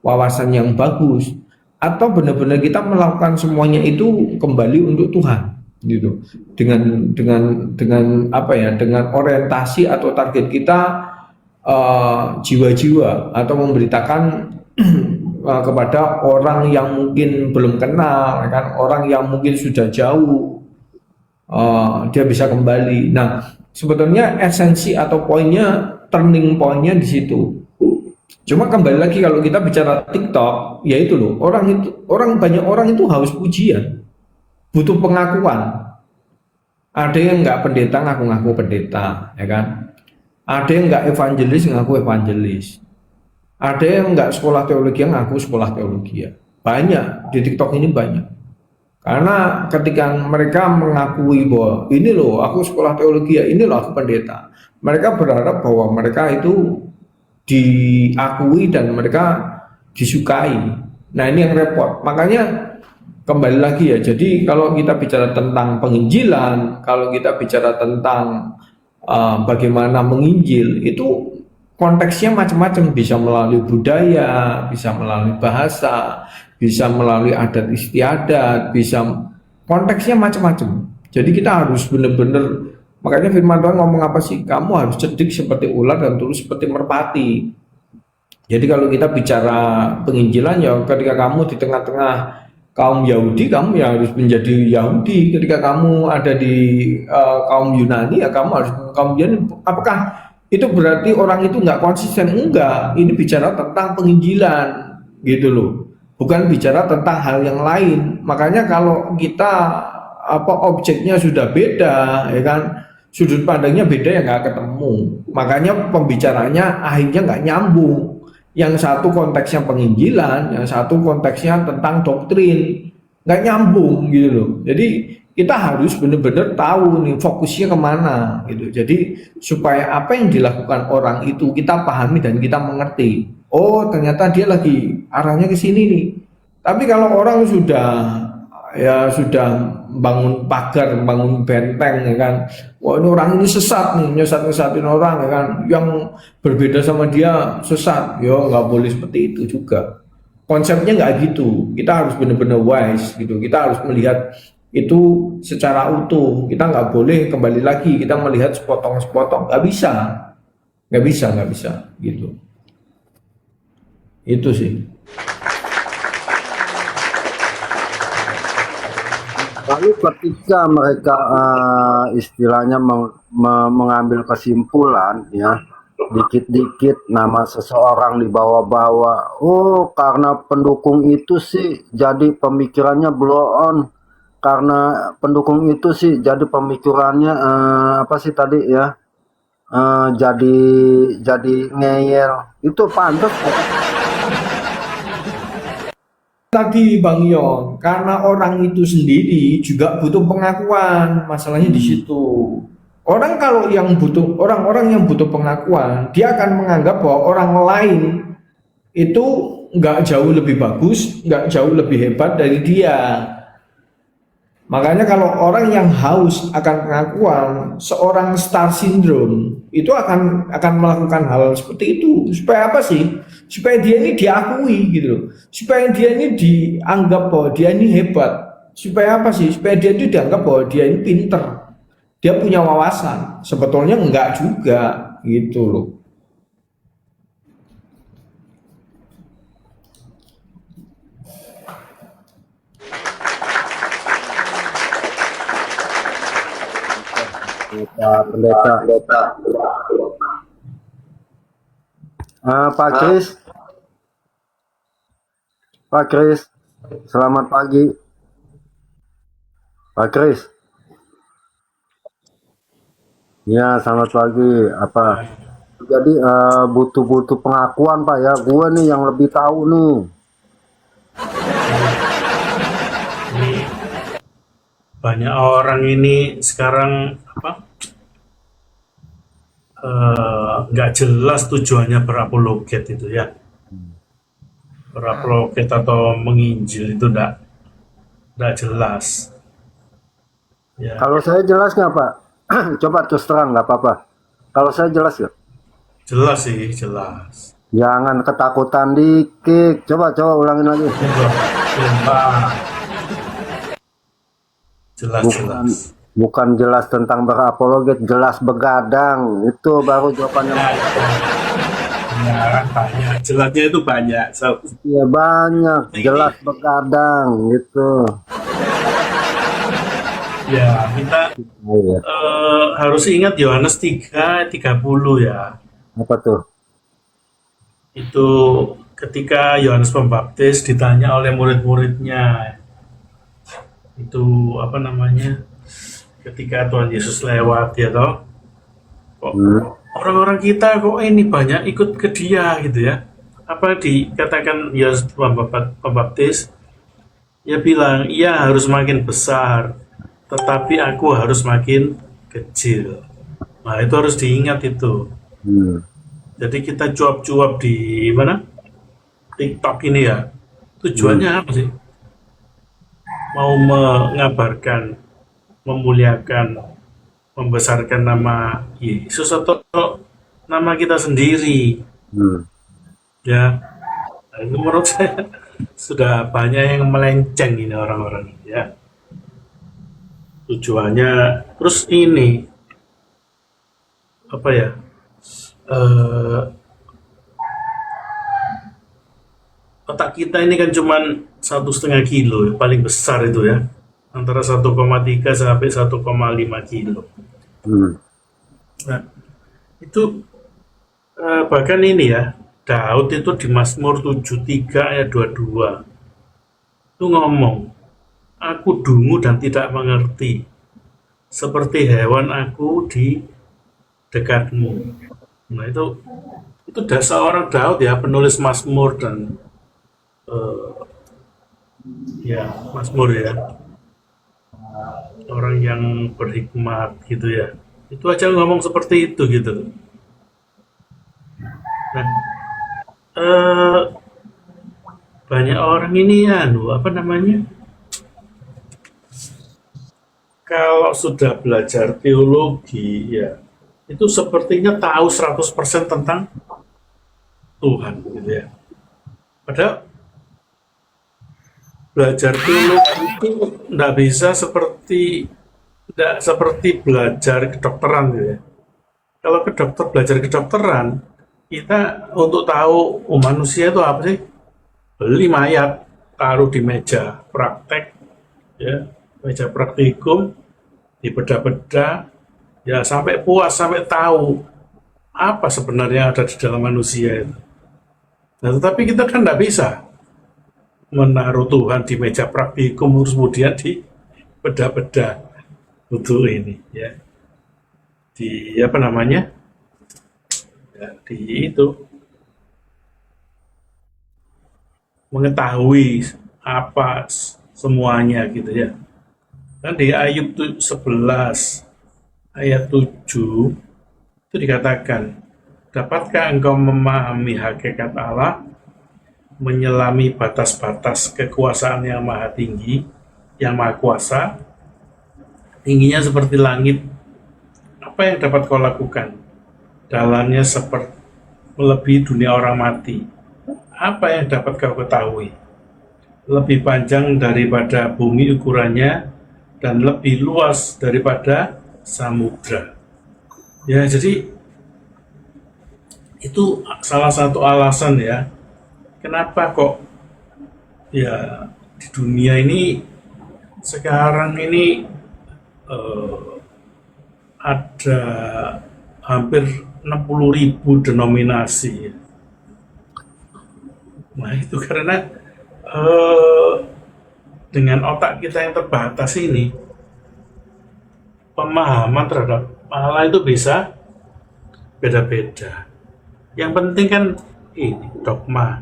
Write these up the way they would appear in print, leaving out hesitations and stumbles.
wawasan yang bagus, atau benar-benar kita melakukan semuanya itu kembali untuk Tuhan gitu, dengan apa ya, dengan orientasi atau target kita jiwa-jiwa, atau memberitakan kepada orang yang mungkin belum kenal, kan, orang yang mungkin sudah jauh, dia bisa kembali. Nah, sebetulnya esensi atau poinnya, turning pointnya di situ. Cuma kembali lagi, kalau kita bicara TikTok, ya itu loh, banyak orang itu haus pujian, butuh pengakuan. Ada yang nggak pendeta ngaku-ngaku pendeta, ya kan? Ada yang nggak evangelis ngaku evangelis. Ada yang nggak sekolah teologi ngaku sekolah teologi. Banyak di TikTok ini, banyak. Karena ketika mereka mengakui bahwa ini loh aku sekolah teologi, ini loh aku pendeta, mereka berharap bahwa mereka itu diakui dan mereka disukai. Nah, ini yang repot. Makanya kembali lagi ya, jadi kalau kita bicara tentang penginjilan, kalau kita bicara tentang bagaimana menginjil, itu konteksnya macam-macam, bisa melalui budaya, bisa melalui bahasa, bisa melalui adat istiadat, bisa, konteksnya macam-macam. Jadi kita harus benar-benar, makanya firman Tuhan ngomong apa sih? Kamu harus cerdik seperti ular dan tulus seperti merpati. Jadi kalau kita bicara penginjilan, ya ketika kamu di tengah-tengah kaum Yahudi, kamu ya harus menjadi Yahudi. Ketika kamu ada di kaum Yunani, ya kamu harus kaum Yunani. Apakah itu berarti orang itu nggak konsisten? Enggak. Ini bicara tentang penginjilan, gitu loh. Bukan bicara tentang hal yang lain. Makanya kalau kita objeknya sudah beda, ya kan, sudut pandangnya beda, ya nggak ketemu. Makanya pembicaranya akhirnya nggak nyambung. Yang satu konteksnya penginjilan, yang satu konteksnya tentang doktrin, nggak nyambung gitu loh. Jadi kita harus benar-benar tahu nih fokusnya kemana gitu. Jadi supaya apa yang dilakukan orang itu kita pahami dan kita mengerti. Oh, ternyata dia lagi arahnya ke sini nih. Tapi kalau orang sudah bangun pagar, bangun benteng, ya kan, wah ini orang ini sesat nih, nyesat-nyesatin orang, ya kan, yang berbeda sama dia sesat, yo nggak boleh seperti itu juga. Konsepnya nggak gitu. Kita harus benar-benar wise gitu. Kita harus melihat itu secara utuh. Kita nggak boleh kembali lagi kita melihat sepotong-sepotong. Nggak bisa, nggak bisa gitu. Itu sih. Lalu ketika mereka istilahnya mengambil kesimpulan, ya, dikit-dikit nama seseorang dibawa-bawa. Oh, karena pendukung itu sih jadi pemikirannya blow on. Karena pendukung itu sih jadi pemikirannya apa sih tadi ya? Jadi ngeyel. Itu pantas. Tadi Bang Yon, karena orang itu sendiri juga butuh pengakuan, masalahnya di situ. Orang-orang yang butuh pengakuan, dia akan menganggap bahwa orang lain itu nggak jauh lebih bagus, nggak jauh lebih hebat dari dia. Makanya kalau orang yang haus akan pengakuan, seorang star syndrome itu akan melakukan hal seperti itu. Supaya apa sih? Supaya dia ini diakui gitu loh. Supaya dia ini dianggap bahwa dia ini hebat. Supaya apa sih? Supaya dia itu dianggap bahwa dia ini pinter. Dia punya wawasan. Sebetulnya enggak juga gitu loh. Pendeta. Pak Kris, selamat pagi. Pak Kris. Ya, selamat pagi. Apa? Jadi butuh pengakuan, Pak, ya. Gue nih yang lebih tahu nih. Banyak orang ini sekarang nggak jelas tujuannya berapologet itu ya. Berapologet atau menginjil itu nggak jelas. Ya. Kalau saya jelas nggak, Pak? Coba terus terang, nggak apa-apa. Kalau saya jelas nggak? Jelas sih, jelas. Jangan ketakutan dikit. Coba ulangin lagi. Coba. Pak. Bukan Jelas-jelas. bukan jelas tentang berapologet, jelas begadang. Itu baru jawabannya. Ya, banyak. Jelasnya itu banyak. So, Iya banyak, jelas begadang gitu. ya, kita Oh, iya. harus ingat Yohanes 3:30 ya. Apa tuh? Itu ketika Yohanes Pembaptis ditanya oleh murid-muridnya, itu apa namanya? Ketika Tuhan Yesus lewat ya toh, kok Hmm. orang-orang kita kok ini banyak ikut ke dia gitu ya. Apa dikatakan Yohanes Pembaptis? Dia bilang, ia harus makin besar, tetapi aku harus makin kecil. Nah, itu harus diingat itu. Hmm. Jadi kita cuap-cuap di mana? TikTok ini ya. Tujuannya apa sih? Mau mengabarkan, memuliakan, membesarkan nama Yesus atau nama kita sendiri? Hmm. Ya, nah, itu menurut saya sudah banyak yang melenceng ini orang-orang ya. Tujuannya terus ini apa ya? eh, Otak kita ini kan cuman 1,5 kilo ya, paling besar itu ya, antara 1,3 sampai 1,5 kilo. Hmm. Nah, itu bahkan ini ya, Daud itu di Mazmur 73 ayat 22 itu ngomong, aku dungu dan tidak mengerti, seperti hewan aku di dekatmu. Nah, itu dasar orang Daud ya, penulis Mazmur dan ya Mazmur ya, orang yang berhikmat gitu ya. Itu aja ngomong seperti itu gitu. Nah, eh, banyak orang ini ya, apa namanya? Kalau sudah belajar teologi ya, itu sepertinya tahu 100% tentang Tuhan gitu ya. Padahal belajar teologi itu tidak seperti belajar kedokteran gitu ya. Kalau belajar kedokteran, kita untuk tahu manusia itu apa sih? Beli mayat, taruh di meja praktek, ya, meja praktikum, dibedah-bedah, ya sampai puas, sampai tahu apa sebenarnya ada di dalam manusia itu. Nah, tetapi kita kan tidak bisa menaruh Tuhan di meja praktikum terus kemudian dibedah-bedah untuk ini ya, di apa namanya ya, di itu mengetahui apa semuanya gitu ya. Kan di Ayub 11 ayat 7 itu dikatakan, dapatkah engkau memahami hakikat Allah, menyelami batas-batas kekuasaan yang maha tinggi, yang maha kuasa, tingginya seperti langit. Apa yang dapat kau lakukan? Dalamnya seperti melebihi dunia orang mati. Apa yang dapat kau ketahui? Lebih panjang daripada bumi ukurannya dan lebih luas daripada samudra. Ya, jadi itu salah satu alasan ya, kenapa kok ya di dunia ini sekarang ini ada hampir 60.000 denominasi. Nah, itu karena dengan otak kita yang terbatas ini, pemahaman terhadap Allah itu bisa beda-beda. Yang penting kan ini dogma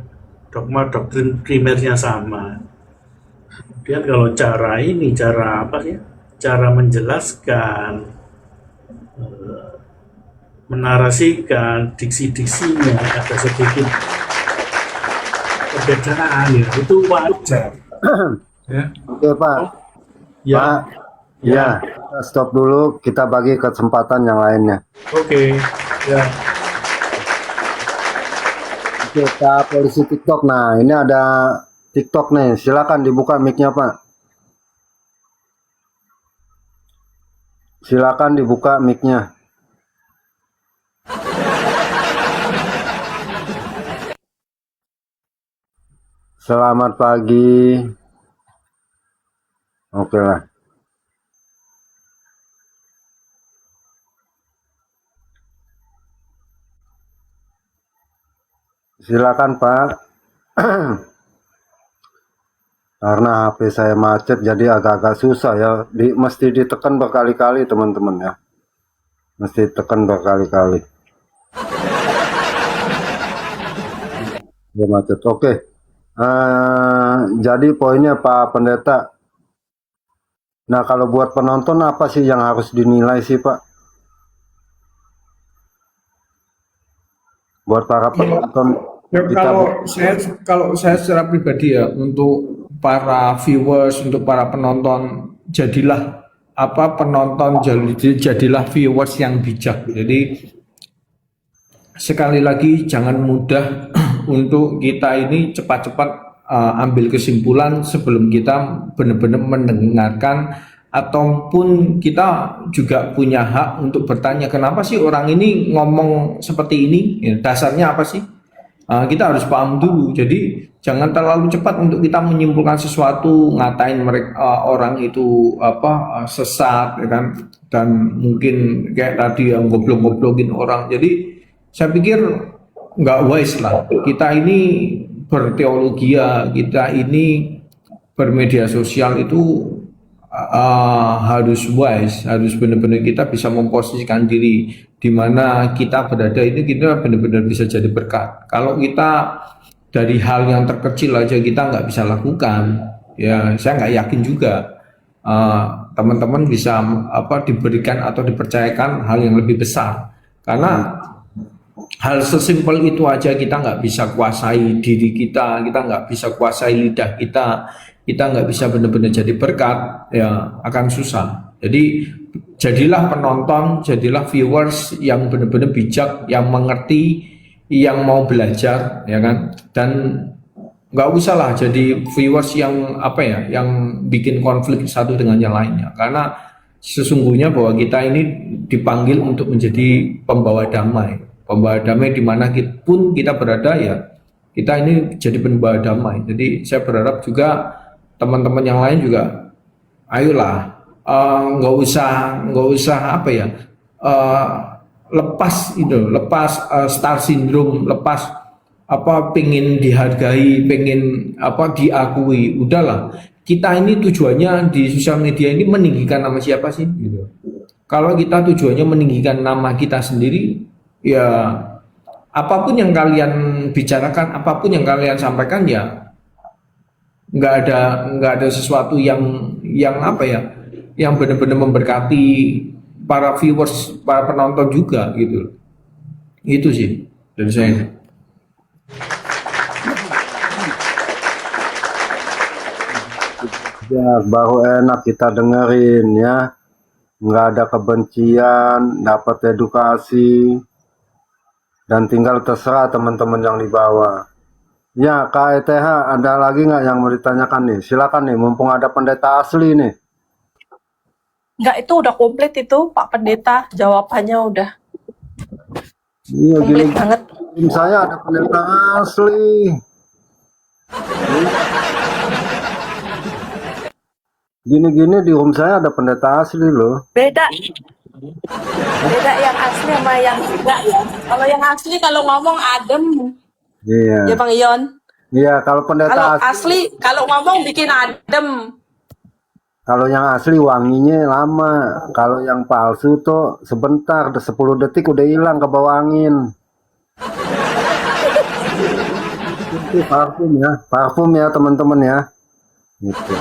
doktrin primernya sama. Kemudian kalau cara apa sih? Cara menjelaskan, menarasikan, diksi-diksinya ada sedikit perbedaan ya, itu wajar. Ya. Oke Pak, Ya, Pak, ya, kita stop dulu, kita bagi kesempatan yang lainnya. oke. Ya. Oke, Pak Polisi TikTok. Nah, ini ada TikTok nih. Silakan dibuka mic-nya, Pak. Silakan dibuka mic-nya. Selamat pagi. Oke lah. Silakan, Pak. Karena HP saya macet jadi agak-agak susah ya. Mesti ditekan berkali-kali, teman-teman ya. Mesti tekan berkali-kali. Ya, macet. Oke. Jadi poinnya Pak Pendeta. Nah, kalau buat penonton apa sih yang harus dinilai sih, Pak? Buat para Ya, penonton ya, kita kalau saya secara pribadi ya, untuk para viewers, untuk para penonton, jadilah penonton, jadilah viewers yang bijak. Jadi sekali lagi jangan mudah untuk kita ini cepat-cepat ambil kesimpulan sebelum kita benar-benar mendengarkan, ataupun kita juga punya hak untuk bertanya kenapa sih orang ini ngomong seperti ini, ya, dasarnya apa sih. Kita harus paham dulu. Jadi jangan terlalu cepat untuk kita menyimpulkan sesuatu, ngatain mereka, orang itu sesat, ya kan, dan mungkin kayak tadi yang goblok-goblokin orang. Jadi saya pikir nggak wise lah. Kita ini berteologi, kita ini bermedia sosial itu harus wise, harus benar-benar kita bisa memposisikan diri di mana kita berada, ini kita benar-benar bisa jadi berkat. Kalau kita dari hal yang terkecil aja kita nggak bisa lakukan, ya saya nggak yakin juga teman-teman bisa diberikan atau dipercayakan hal yang lebih besar. Karena hal sesimpel itu aja kita nggak bisa kuasai diri kita nggak bisa kuasai lidah kita nggak bisa benar-benar jadi berkat, ya akan susah. Jadi jadilah penonton, jadilah viewers yang benar-benar bijak, yang mengerti, yang mau belajar, ya kan. Dan nggak usah lah jadi viewers yang yang bikin konflik satu dengan yang lainnya. Karena sesungguhnya bahwa kita ini dipanggil untuk menjadi pembawa damai di mana pun kita berada, ya kita ini jadi pembawa damai. Jadi saya berharap juga teman-teman yang lain juga, ayolah, nggak usah lepas star syndrome, lepas pengen dihargai, pengen diakui. Udahlah, kita ini tujuannya di sosial media ini meninggikan nama siapa sih gitu. Kalau kita tujuannya meninggikan nama kita sendiri, ya apapun yang kalian bicarakan, apapun yang kalian sampaikan, ya nggak ada sesuatu yang yang benar-benar memberkati para viewers, para penonton juga gitu. Itu sih dari saya. ya baru enak kita dengerin ya. Nggak ada kebencian, dapat edukasi, dan tinggal terserah teman-teman yang di bawah. Ya, KETH ada lagi nggak yang mau ditanyakan nih? Silakan nih, mumpung ada pendeta asli nih. Enggak, itu udah komplit itu Pak Pendeta, jawabannya udah Iya, gini, komplit banget. saya ada pendeta asli. Gini-gini di room saya ada pendeta asli loh. Beda yang asli sama yang enggak ya. Kalau yang asli kalau ngomong adem, Iya. ya Bang Ion. Iya, kalau pendeta Kalau asli, asli kalau ngomong bikin adem. kalau yang asli wanginya lama. Kalau yang palsu tuh sebentar, 10 detik udah hilang ke bawah angin. Itu parfum ya teman-teman ya. Gitu.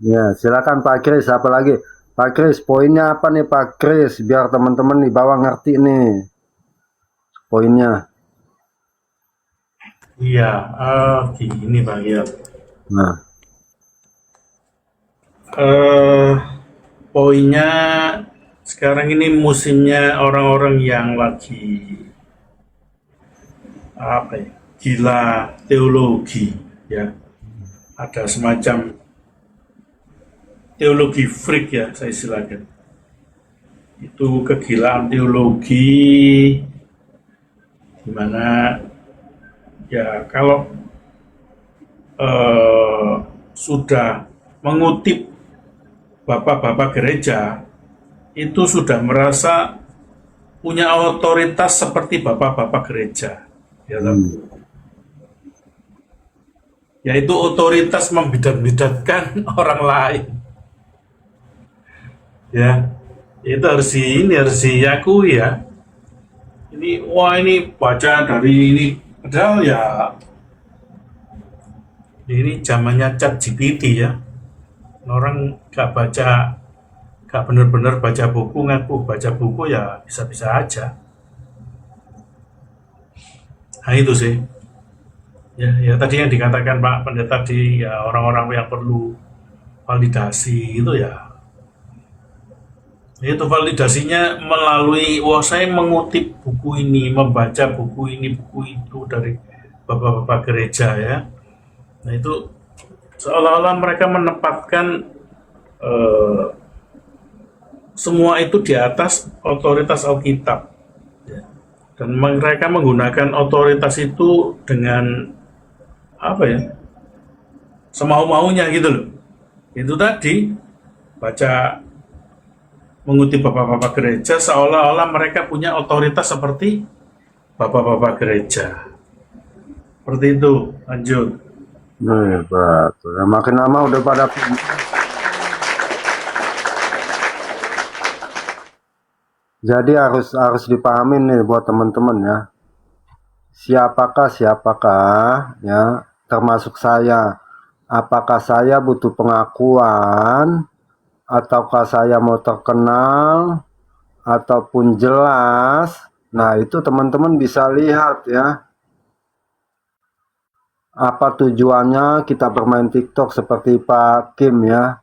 Ya, silakan Pak Kris. Apa lagi? Pak Kris, poinnya apa nih Pak Kris? Biar teman-teman di bawah ngerti nih poinnya. Iya, gini Bang ya. Nah, Poinnya sekarang ini musimnya orang-orang yang lagi apa ya, gila teologi ya. Ada semacam teologi freak ya, saya istilahkan. Itu kegilaan teologi di mana ya kalau sudah mengutip bapak-bapak gereja itu sudah merasa punya otoritas seperti bapak-bapak gereja, ya toh? Yaitu otoritas membidat-bidatkan orang lain. Ya, itu harus diakui ya. Ini wah ini baca dari ini, padahal ya ini zamannya ChatGPT ya. Orang gak benar-benar baca buku, ngaku baca buku ya bisa-bisa aja. Nah itu sih. Ya tadi yang dikatakan Pak Pendeta tadi ya, orang-orang yang perlu validasi itu ya. Itu validasinya melalui wah saya mengutip buku ini, membaca buku ini, buku itu dari bapak-bapak gereja ya. Nah itu seolah-olah mereka menempatkan semua itu di atas otoritas Alkitab ya. Dan mereka menggunakan otoritas itu dengan apa ya, semau-maunya gitu loh. Itu tadi baca mengutip bapak-bapak gereja seolah-olah mereka punya otoritas seperti bapak-bapak gereja. Seperti itu. Lanjut. Betul. Ya, makin lama udah pada jadi harus dipahamin nih buat teman-teman ya. Siapakah ya, termasuk saya. Apakah saya butuh pengakuan ataukah saya mau terkenal ataupun jelas. Nah, itu teman-teman bisa lihat ya. Apa tujuannya kita bermain TikTok seperti Pak Kim ya.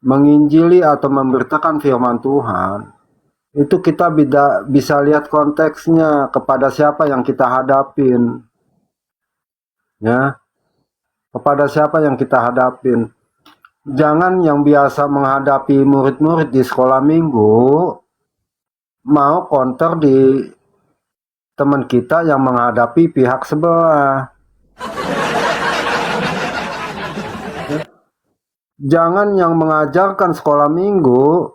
Menginjili atau memberitakan firman Tuhan. Itu kita bisa lihat konteksnya kepada siapa yang kita hadapin. Ya. Kepada siapa yang kita hadapin. Jangan yang biasa menghadapi murid-murid di sekolah minggu mau counter di teman kita yang menghadapi pihak sebelah. Jangan yang mengajarkan sekolah minggu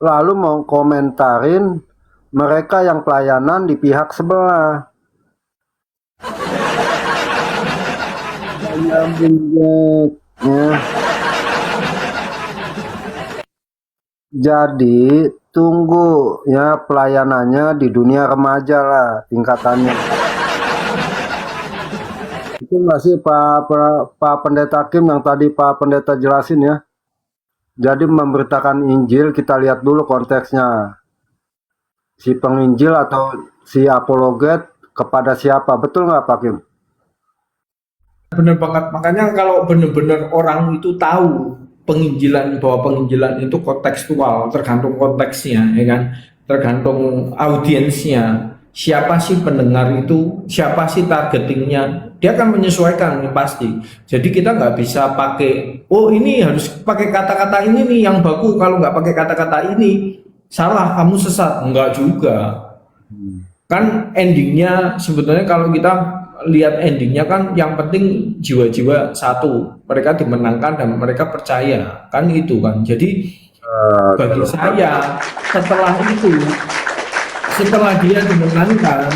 lalu mau komentarin mereka yang pelayanan di pihak sebelah. Ya. Jadi tunggu ya pelayanannya di dunia remaja lah tingkatannya. Itu nggak sih Pak Pendeta Kim yang tadi Pak Pendeta jelasin ya. Jadi memberitakan Injil kita lihat dulu konteksnya. Si penginjil atau si apologet kepada siapa, betul nggak Pak Kim? Benar banget, makanya kalau benar-benar orang itu tahu bahwa penginjilan itu kontekstual, tergantung konteksnya, ya kan, tergantung audiensnya, siapa sih pendengar itu, siapa sih targetingnya, dia akan menyesuaikan pasti. Jadi kita nggak bisa pakai, oh ini harus pakai kata-kata ini nih yang baku, kalau nggak pakai kata-kata ini salah, kamu sesat, enggak juga. Kan endingnya sebetulnya kalau kita lihat endingnya kan yang penting jiwa-jiwa satu, mereka dimenangkan dan mereka percaya, kan itu kan. Jadi bagi saya setelah dia dimenangkan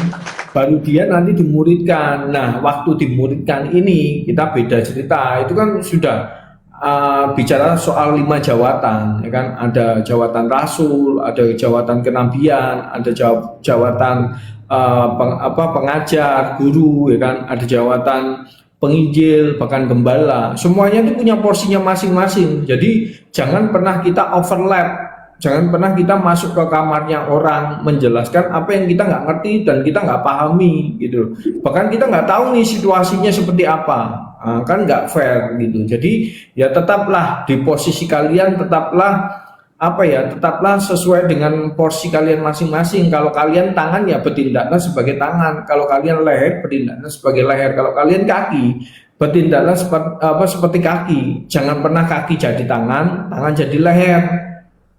baru dia nanti dimuridkan. Nah waktu dimuridkan ini kita beda cerita, itu kan sudah bicara soal 5 jawatan, ya kan, ada jawatan rasul, ada jawatan kenabian, ada jawatan pengajar, guru, ya kan, ada jawatan penginjil, bahkan gembala. Semuanya itu punya porsinya masing-masing. Jadi jangan pernah kita overlap, jangan pernah kita masuk ke kamarnya orang menjelaskan apa yang kita nggak ngerti dan kita nggak pahami gitu. Bahkan kita nggak tahu nih situasinya seperti apa, kan nggak fair gitu. Jadi ya tetaplah di posisi kalian, tetaplah apa ya, tetaplah sesuai dengan porsi kalian masing-masing. Kalau kalian tangan ya bertindaklah sebagai tangan, kalau kalian leher bertindaklah sebagai leher, kalau kalian kaki bertindaklah seperti kaki. Jangan pernah kaki jadi tangan, tangan jadi leher,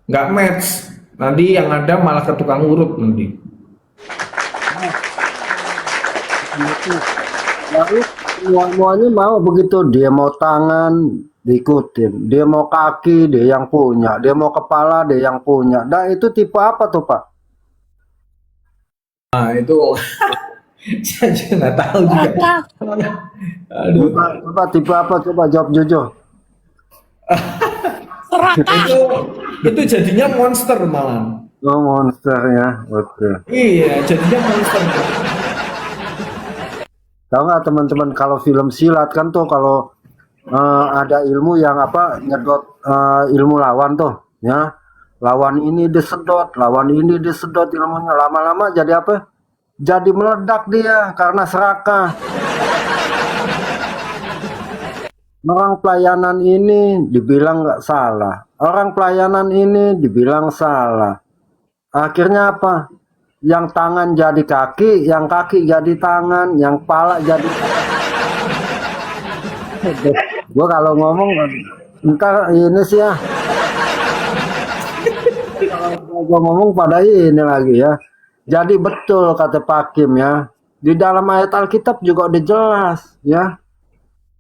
nggak match. Nanti yang ada malah ke tukang urut nanti. Gitu. Lalu semuanya mau begitu, dia mau tangan diikutin, dia mau kaki dia yang punya, dia mau kepala dia yang punya. Nah itu tipe apa tuh Pak? Nah itu saya juga nggak tahu juga. Aduh, Coba tipe apa? Coba jawab jujur. itu jadinya monster malah. Oh monster ya, betul. Iya, jadinya monster. Tahu nggak teman-teman kalau film silat kan tuh kalau ada ilmu yang apa nyedot ilmu lawan tuh, ya lawan ini disedot, lawan ini disedot ilmunya lama-lama jadi apa? Jadi meledak dia karena serakah. Orang pelayanan ini dibilang nggak salah, orang pelayanan ini dibilang salah. Akhirnya apa? Yang tangan jadi kaki, yang kaki jadi tangan, yang kepala jadi. Gue kalau ngomong ntar ini sih ya. Kalau gue ngomong pada ini lagi ya. Jadi betul kata Pak Kim ya. Di dalam ayat Alkitab juga udah jelas ya.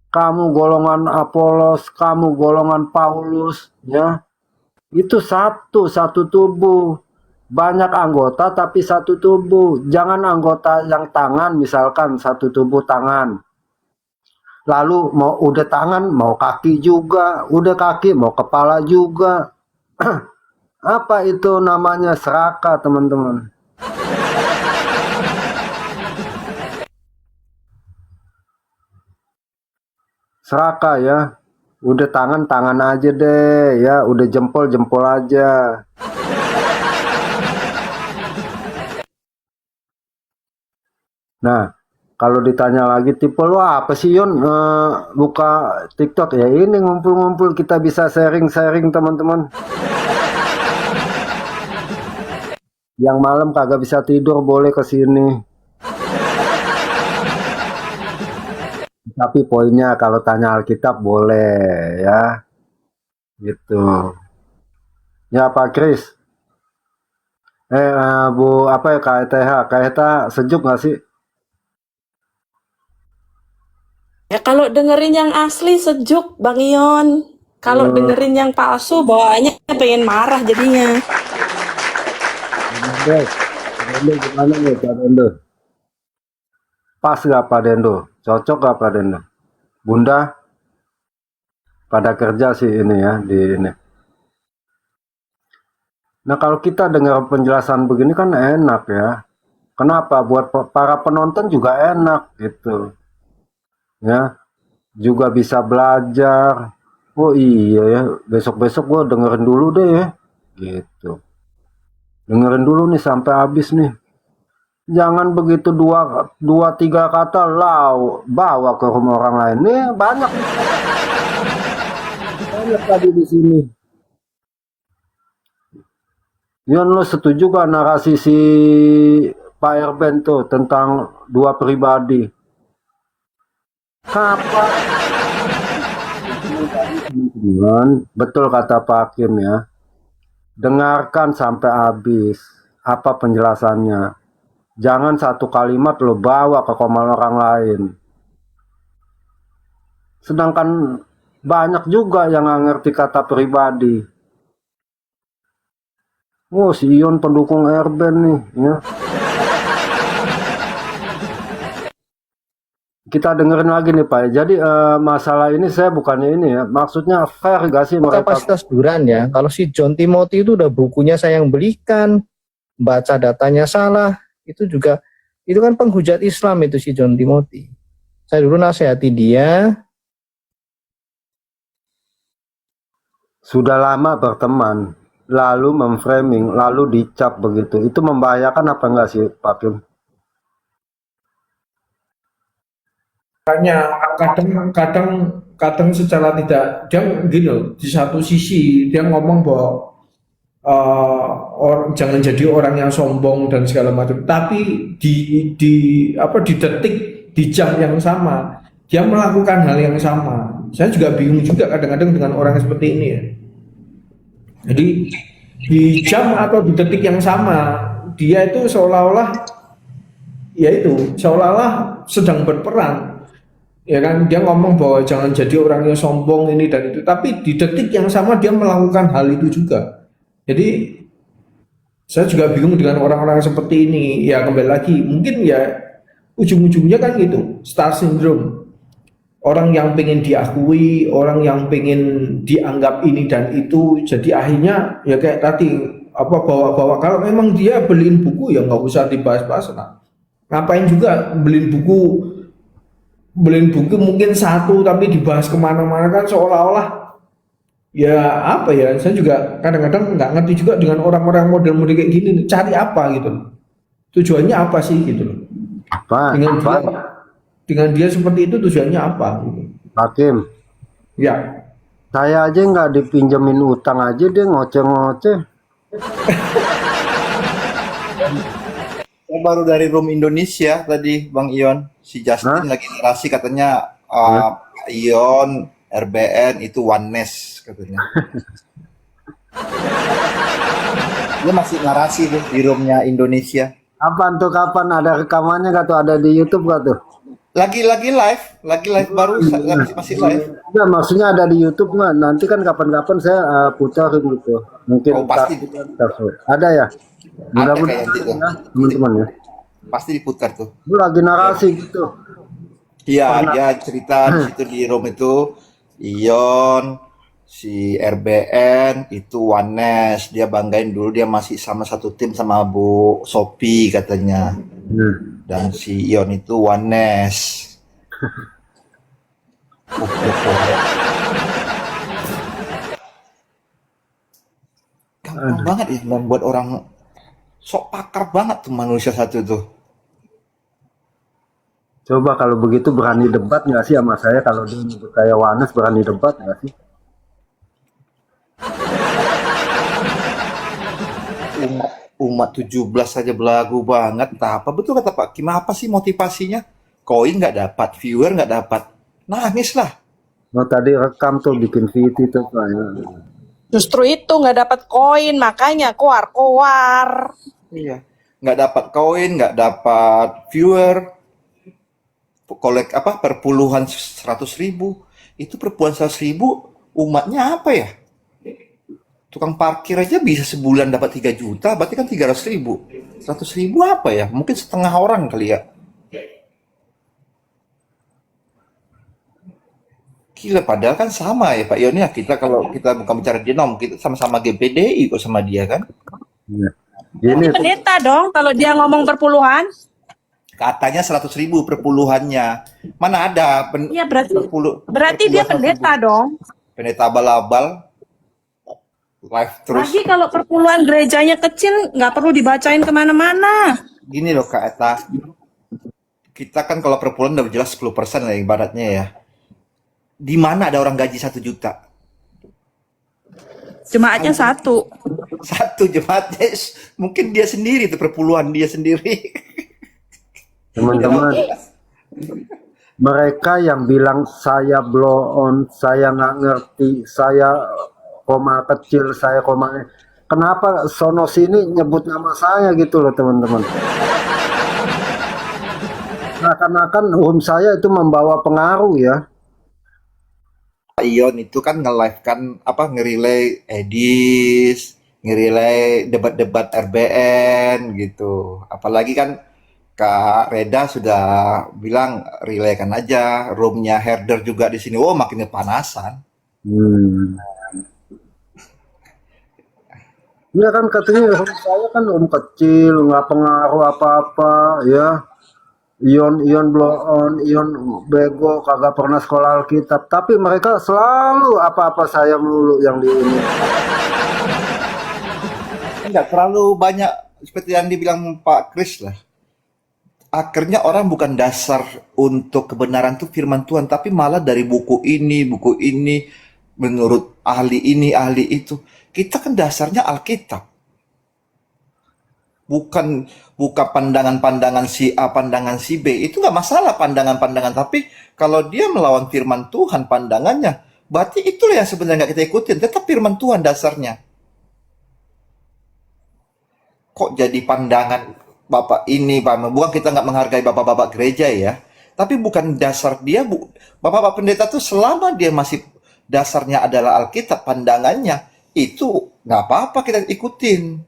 Kamu golongan Apolos, kamu golongan Paulus ya. Itu satu tubuh. Banyak anggota tapi satu tubuh. Jangan anggota yang tangan misalkan satu tubuh tangan. Lalu mau udah tangan mau kaki juga, udah kaki mau kepala juga. Apa itu namanya serakah teman-teman? Serakah ya. Udah tangan aja deh ya, udah jempol aja. Nah, kalau ditanya lagi tipe lu apa sih Yon? Buka TikTok ya ini ngumpul-ngumpul kita bisa sharing-sharing teman-teman. Yang malam kagak bisa tidur boleh ke sini. Tapi poinnya kalau tanya Alkitab boleh ya. Gitu. Ya Pak Kris. Bu apa ya KTH? KTH sejuk nggak sih? Ya kalau dengerin yang asli sejuk, Bang Ion. Kalau dengerin yang palsu, bawaannya pengen marah jadinya. Dendo gimana nih Pak Dendo? Pas gak Pak Dendo? Cocok gak Pak Dendo? Bunda pada kerja sih ini ya di ini. Nah kalau kita dengar penjelasan begini kan enak ya. Kenapa? Buat para penonton juga enak gitu. Ya, juga bisa belajar. Oh iya ya, besok-besok gue dengerin dulu deh ya. Gitu. Dengerin dulu nih sampai habis nih. Jangan begitu dua tiga kata bawa ke rumah orang lain. Nih banyak tadi di sini. Yon lo setuju gak narasi si Pak Erben tuh tentang dua pribadi? Kapan? Betul kata Pak Hakim ya. Dengarkan sampai habis apa penjelasannya. Jangan satu kalimat lo bawa ke komal orang lain. Sedangkan banyak juga yang nggak ngerti kata pribadi. Oh si Ion pendukung Erben nih ya. Kita dengerin lagi nih Pak. Jadi masalah ini saya bukannya ini ya. Maksudnya fair gak sih mereka? Kapasitas Duran ya. Kalau si John Timothy itu udah bukunya saya yang belikan, baca datanya salah, itu juga itu kan penghujat Islam itu si John Timothy. Saya dulu nasihati dia. Sudah lama berteman, lalu memframing, lalu dicap begitu. Itu membahayakan apa enggak sih Pak Kim? Makanya kadang secara tidak dia gini loh, di satu sisi dia ngomong bahwa jangan jadi orang yang sombong dan segala macam. Tapi di detik, di jam yang sama, dia melakukan hal yang sama. Saya juga bingung juga kadang-kadang dengan orang seperti ini ya. Jadi di jam atau di detik yang sama, dia itu seolah-olah sedang berperang. Ya kan, dia ngomong bahwa jangan jadi orang yang sombong ini dan itu, tapi di detik yang sama dia melakukan hal itu juga. Jadi saya juga bingung dengan orang-orang seperti ini. Ya kembali lagi, mungkin ya ujung-ujungnya kan gitu, star syndrome. Orang yang pengen diakui, orang yang pengen dianggap ini dan itu, jadi akhirnya ya kayak tadi bawa-bawa. Kalau memang dia beliin buku ya nggak usah dibahas-bahas. Nah, ngapain juga beliin buku mungkin satu tapi dibahas kemana-mana, kan seolah-olah ya apa ya. Saya juga kadang-kadang nggak ngerti juga dengan orang-orang model-model kayak gini, cari apa gitu loh, tujuannya apa sih gitu loh, dengan dia seperti itu tujuannya apa gitu. Hakim, Ya saya aja nggak dipinjemin utang aja dia ngoceh-ngoceh. Saya baru dari room Indonesia tadi, Bang Ion. Si Justin lagi narasi katanya Ion, RBN itu oneness katanya. Dia masih narasi tuh di roomnya Indonesia. Kapan tuh, kapan ada rekamannya nggak tuh, ada di YouTube nggak tuh? Lagi live baru masih live. Enggak, maksudnya ada di YouTube nggak? Nanti kan kapan-kapan saya putarin gitu. Mungkin Oh, pasti. ada ya. Ada Mudah-mudahan kayak gitu. ya, teman-teman ya. Pasti diputar tuh. Lu lagi narasi gitu. Iya, dia cerita di situ di room itu Ion, si RBN itu oneness. Dia banggain dulu dia masih sama satu tim sama Bu Sophie katanya. Dan si Ion itu oneness. Gampang banget ya membuat orang sok pakar banget tuh manusia satu tuh. Coba kalau begitu berani debat nggak sih sama saya? Kalau dia nyebut saya Wanes, berani debat nggak sih? Umat 17 saja belagu banget. Entah apa betul kata Pak Kim, apa sih motivasinya? Koin nggak dapat, viewer nggak dapat, nangis lah. Mau tadi rekam tuh bikin VT tuh kayak. Justru itu nggak dapat koin, makanya koar-koar. Iya, nggak dapat koin, nggak dapat viewer, perpuluhan 100.000. Itu perpuluhan 100.000 umatnya apa ya? Tukang parkir aja bisa sebulan dapat 3 juta, berarti kan 300.000. 100.000 apa ya? Mungkin setengah orang kali ya. Gila, padahal kan sama ya Pak Ion ya. Kita kalau kita bukan bicara denom, kita sama-sama GPDI kok sama dia kan. Gini, Pendeta dong kalau dia ngomong perpuluhan. Katanya 100.000 perpuluhannya. Mana ada Iya berarti perpuluhan dia 100.000. pendeta dong. Pendeta abal-abal live terus. Lagi kalau perpuluhan gerejanya kecil nggak perlu dibacain kemana-mana. Gini loh Kak Eta, kita kan kalau perpuluhan udah jelas 10% lah ibaratnya ya. Di mana ada orang gaji 1 juta? Jemaatnya satu. Satu jemaatnya, mungkin dia sendiri tuh perpuluhan dia sendiri. teman-teman, mereka yang bilang saya blow on, saya nggak ngerti, saya koma kecil, saya koma, kenapa sono sini nyebut nama saya gitu loh teman-teman. Seakan-akan saya itu membawa pengaruh ya. Pak Ion itu kan nge-live kan nge-relay Edis, nge-relay debat-debat RBN gitu. Apalagi kan Kak Reda sudah bilang relay kan aja, roomnya Herder juga di sini. Oh, makin kepanasan. Ya kan katanya saya kan kecil, nggak pengaruh apa-apa ya. Ion blow on, Ion bego, kagak pernah sekolah Alkitab. Tapi mereka selalu apa-apa saya melulu yang di ini. Enggak terlalu banyak seperti yang dibilang Pak Kris lah. Akhirnya orang bukan dasar untuk kebenaran tuh firman Tuhan, tapi malah dari buku ini, menurut ahli ini, ahli itu. Kita kan dasarnya Alkitab. Bukan pandangan-pandangan si A, pandangan si B. Itu nggak masalah pandangan-pandangan. Tapi kalau dia melawan firman Tuhan pandangannya, berarti itulah yang sebenarnya nggak kita ikutin. Tetap firman Tuhan dasarnya. Kok jadi pandangan Bapak ini, Pak? Bukan kita nggak menghargai Bapak-Bapak gereja ya. Tapi bukan dasar dia, Bapak-Bapak pendeta tuh selama dia masih dasarnya adalah Alkitab, pandangannya, itu nggak apa-apa kita ikutin.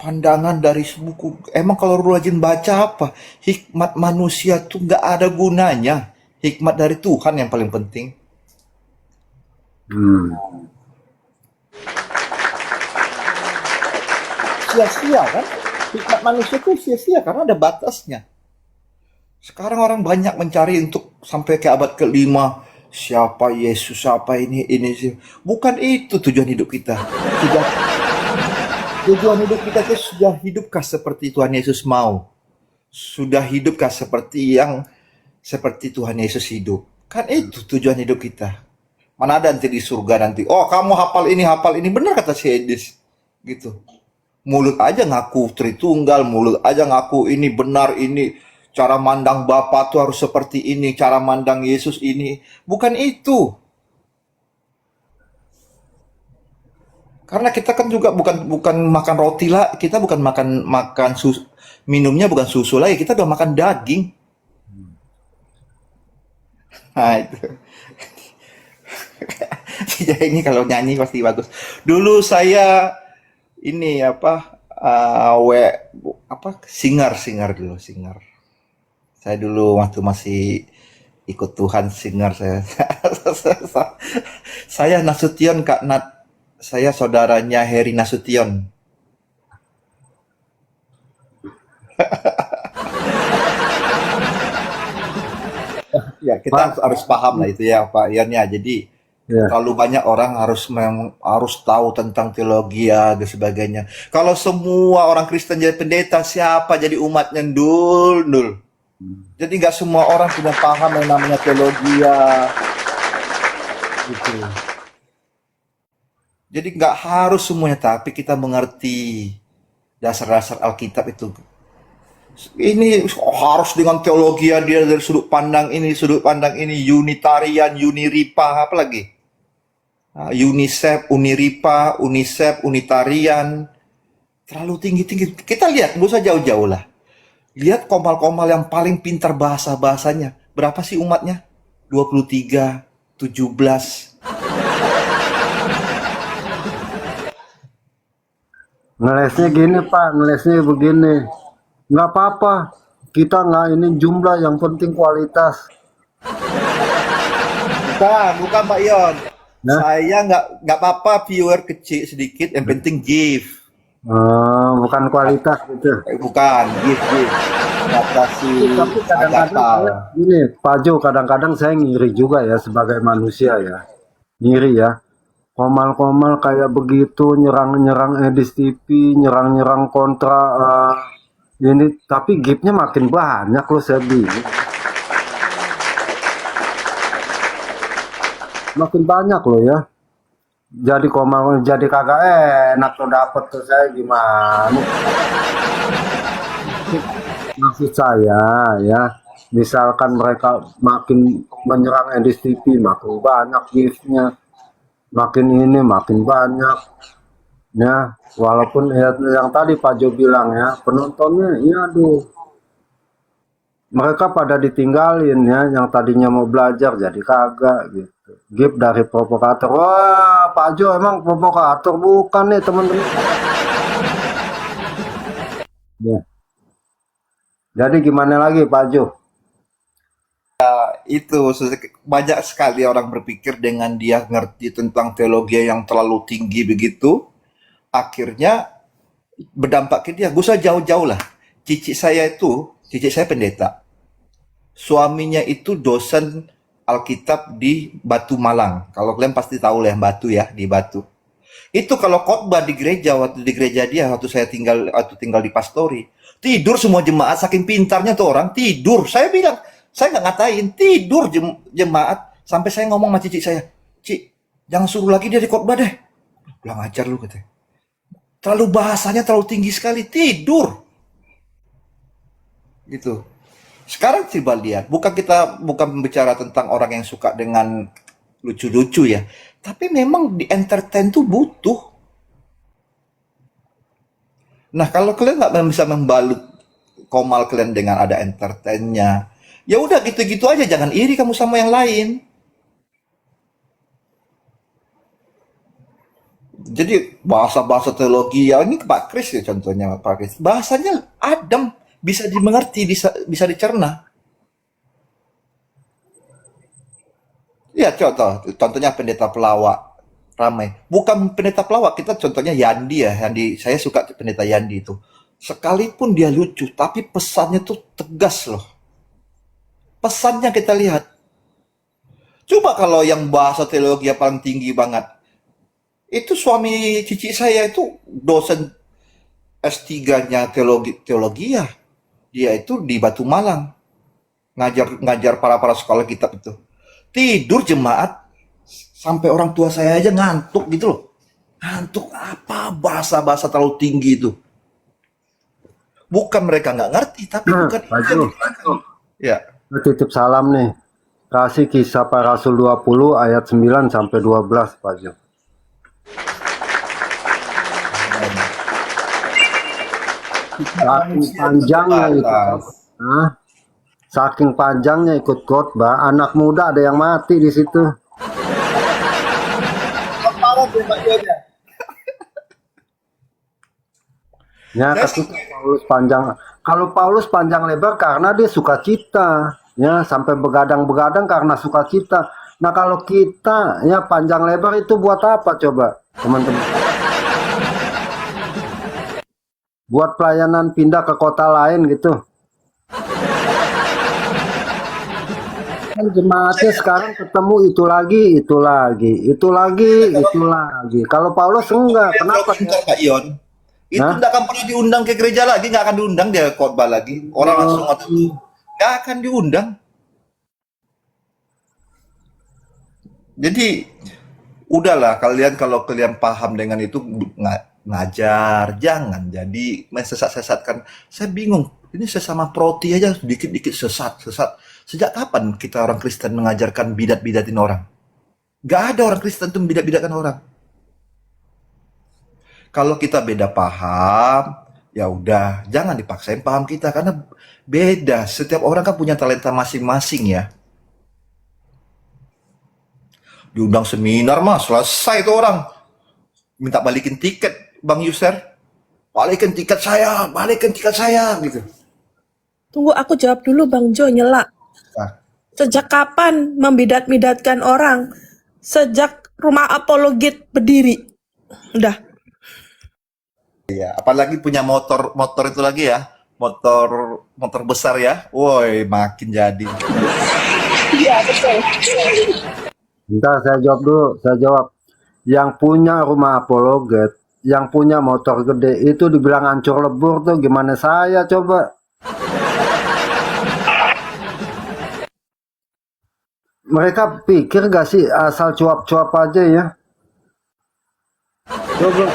Pandangan dari buku. Emang kalau lu rajin baca apa? Hikmat manusia tuh nggak ada gunanya. Hikmat dari Tuhan yang paling penting. Sia-sia kan? Hikmat manusia tuh sia-sia karena ada batasnya. Sekarang orang banyak mencari untuk sampai ke abad ke-5. Siapa Yesus, siapa ini sih. Bukan itu tujuan hidup kita. Tujuan hidup kita itu sudah hidupkah seperti Tuhan Yesus mau? Sudah hidupkah seperti Tuhan Yesus hidup? Kan itu tujuan hidup kita. Mana ada nanti di surga nanti, oh kamu hafal ini, benar kata si Edis. Gitu. Mulut aja ngaku Tritunggal, mulut aja ngaku ini benar, ini cara mandang Bapa tuh harus seperti ini, cara mandang Yesus ini. Bukan itu. Karena kita kan juga bukan makan roti lah, kita bukan makan susu, minumnya bukan susu lagi, kita udah makan daging. Nah itu. Jadi ini kalau nyanyi pasti bagus. Dulu saya ini singer dulu. Saya dulu waktu masih ikut Tuhan singer saya. Saya Nasution Kak Nat. Saya saudaranya Heri Nasution. Ya, kita harus paham lah itu ya Pak Ion ya. Jadi terlalu banyak orang harus tahu tentang teologi ya dan sebagainya. Kalau semua orang Kristen jadi pendeta, siapa jadi umatnya? Dul. Jadi nggak semua orang punya paham yang namanya teologi ya. Gitu. Jadi nggak harus semuanya, tapi kita mengerti dasar-dasar Alkitab itu. Ini harus dengan teologi dia dari sudut pandang ini, Unitarian, Uniripa, apa lagi? UNICEF, Uniripa, UNICEF, Unitarian. Terlalu tinggi-tinggi. Kita lihat, nggak usah jauh-jauh lah. Lihat komal-komal yang paling pintar bahasanya. Berapa sih umatnya? 23, 17. Ngelesnya gini Pak, ngelesnya begini. Nggak apa-apa, kita nggak ini jumlah, yang penting kualitas. Bukan Pak Ion. Nah? Saya nggak apa-apa viewer kecil sedikit, yang penting give. Bukan kualitas gitu. Bukan, give. Batasi Tapi kadang-kadang gini, Pak Jo, kadang-kadang saya ngiri juga ya sebagai manusia ya. Ngiri ya. Komal-komal kayak begitu, nyerang-nyerang Edis TV, nyerang-nyerang kontra ini, tapi gipnya makin banyak loh, saya bingung. Makin banyak loh ya. Jadi komal, jadi kagak enak tuh dapet tuh, saya gimana? Maksud saya ya, misalkan mereka makin menyerang Edis TV, makin banyak giftnya. Makin ini makin banyak ya, walaupun yang tadi Pak Jo bilang ya, penontonnya ya aduh, mereka pada ditinggalin ya, yang tadinya mau belajar jadi kagak gitu. Gift dari provokator. Wah Pak Jo emang provokator bukan nih teman-teman ya. Jadi gimana lagi Pak Jo? Itu banyak sekali orang berpikir dengan dia ngerti tentang teologi yang terlalu tinggi begitu, akhirnya berdampak ke dia. Gue usah jauh-jauh lah. Cici saya pendeta. Suaminya itu dosen Alkitab di Batu Malang. Kalau kalian pasti tahu lah yang Batu ya, di Batu. Itu kalau khotbah di gereja, waktu saya tinggal di Pastori, tidur semua jemaat, saking pintarnya tuh orang tidur. Saya bilang, saya nggak ngatain, tidur jemaat. Sampai saya ngomong sama cici saya, Ci, Jangan suruh lagi dia di khotbah deh. Bilang ajar lu katanya. Terlalu bahasanya terlalu tinggi sekali, tidur. Gitu. Sekarang coba lihat, bukan bicara tentang orang yang suka dengan lucu-lucu ya, tapi memang di entertain tuh butuh. Nah, kalau kalian nggak bisa membalut komal kalian dengan ada entertainnya, ya udah gitu-gitu aja, jangan iri kamu sama yang lain. Jadi bahasa-bahasa teologi ya ini Pak Kris ya contohnya Pak Kris. Bahasanya adem, bisa dimengerti, bisa dicerna. Ya contohnya pendeta pelawak ramai. Bukan pendeta pelawak, kita contohnya Yandi ya. Yandi, saya suka pendeta Yandi itu. Sekalipun dia lucu, tapi pesannya tuh tegas loh. Pesannya kita lihat. Coba kalau yang bahasa teologi yang paling tinggi banget. Itu suami cici saya itu dosen S3-nya teologi ya. Dia itu di Batu Malang. Ngajar para sekolah kitab itu. Tidur jemaat sampai orang tua saya aja ngantuk gitu loh. Ngantuk apa bahasa-bahasa terlalu tinggi itu. Bukan mereka nggak ngerti, tapi bukan Pak itu. Jo, Ya. titip salam nih. Kasih Kisah Para Rasul 20 ayat 9 sampai 12, Pak Jo. Saking panjangnya itu. Hah? Saking panjangnya ikut khotbah, anak muda ada yang mati di situ. Ya, ketika Paulus panjang, kalau Paulus panjang lebar karena dia suka cita, ya sampai begadang-begadang karena suka cita. Nah, kalau kita ya panjang lebar itu buat apa coba, teman-teman? Buat pelayanan pindah ke kota lain gitu. Kan jemaatnya sekarang ketemu itu lagi. Kalau Paulus enggak, kenapa? Pak Ion? Itu Hah? nggak akan pernah diundang ke gereja lagi, nggak akan diundang dia khotbah lagi. Orang langsung ngotot, nggak akan diundang. Jadi udahlah kalian kalau kalian paham dengan itu ngajar, jangan jadi mensesat-sesatkan. Saya bingung, ini sesama proti aja dikit-dikit sesat. Sejak kapan kita orang Kristen mengajarkan bidat-bidatin orang? Gak ada orang Kristen tuh bidat-bidatkan orang. Kalau kita beda paham, ya udah, jangan dipaksain paham kita karena beda. Setiap orang kan punya talenta masing-masing ya. Diundang seminar mah selesai itu orang minta balikin tiket, Bang Yuser. Balikin tiket saya gitu. Tunggu, aku jawab dulu Bang Jo, nyela. Nah, Sejak kapan membidat-bidatkan orang? Sejak rumah apologet berdiri. Udah. ya, apalagi punya motor itu lagi ya. Motor besar ya. Woi, makin jadi. Iya, betul. Bentar, saya jawab. Yang punya rumah apologet, yang punya motor gede itu dibilang hancur lebur tuh gimana saya coba? Mereka pikir gak sih asal cuap-cuap aja ya? Coba.